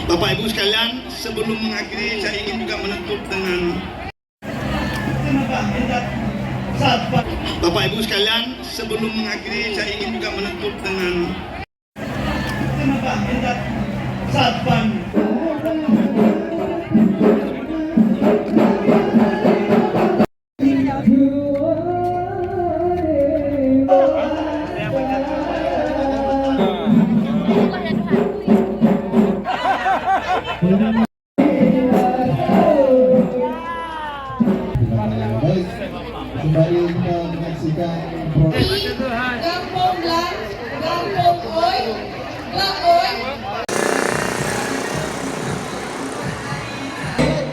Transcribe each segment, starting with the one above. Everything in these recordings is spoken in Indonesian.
Bapak Ibu sekalian, sebelum mengakhiri saya ingin juga menutup dengan Bapak Ibu sekalian, sebelum mengakhiri saya ingin juga menutup dengan Baik, kembali kita menyaksikan Kampung Lang, Kampung Oi, Lang Oi.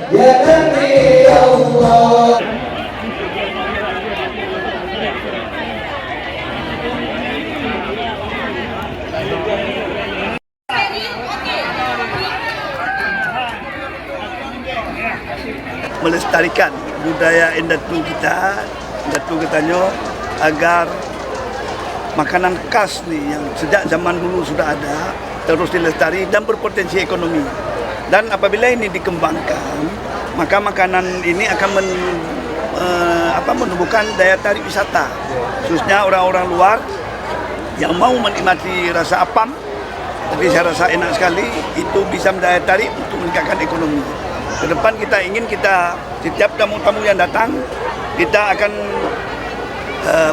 Ya Nabi Allah. melestarikan budaya Endatu kita, Endatu Ketanyo, agar makanan khas nih yang sejak zaman dulu sudah ada terus dilestari dan berpotensi ekonomi. Dan apabila ini dikembangkan, maka makanan ini akan menumbuhkan daya tarik wisata, khususnya orang-orang luar yang mau menikmati rasa apam. Tadi saya rasa enak sekali, itu bisa mendaya tarik untuk meningkatkan ekonomi. Ke depan kita ingin setiap tamu-tamu yang datang, kita akan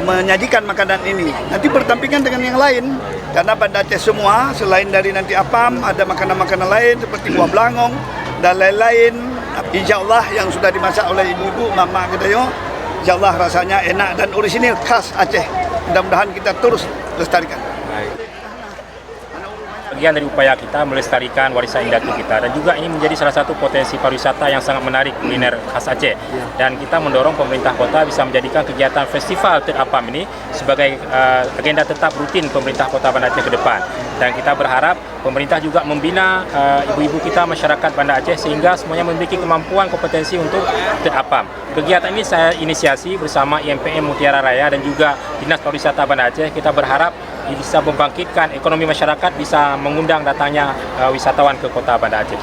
menyajikan makanan ini. Nanti berdampingan dengan yang lain, karena Banda Aceh semua, selain dari nanti apam, ada makanan-makanan lain seperti buah belangong dan lain-lain. Insya Allah yang sudah dimasak oleh ibu-ibu, mama Kedayo, insya Allah rasanya enak dan orisinil khas Aceh. Mudah-mudahan kita terus lestarikan. Bagian dari upaya kita melestarikan warisan Endatu kita, dan juga ini menjadi salah satu potensi pariwisata yang sangat menarik kuliner khas Aceh. Dan kita mendorong pemerintah kota bisa menjadikan kegiatan festival Ted Apam ini sebagai agenda tetap rutin pemerintah kota Banda Aceh ke depan. Dan kita berharap pemerintah juga membina ibu-ibu kita, masyarakat Banda Aceh, sehingga semuanya memiliki kemampuan kompetensi untuk Ted Apam. Kegiatan ini saya inisiasi bersama IMPM Mutiara Raya dan juga Dinas Pariwisata Banda Aceh. Kita berharap bisa membangkitkan ekonomi masyarakat, bisa mengundang datangnya wisatawan ke kota Banda Aceh.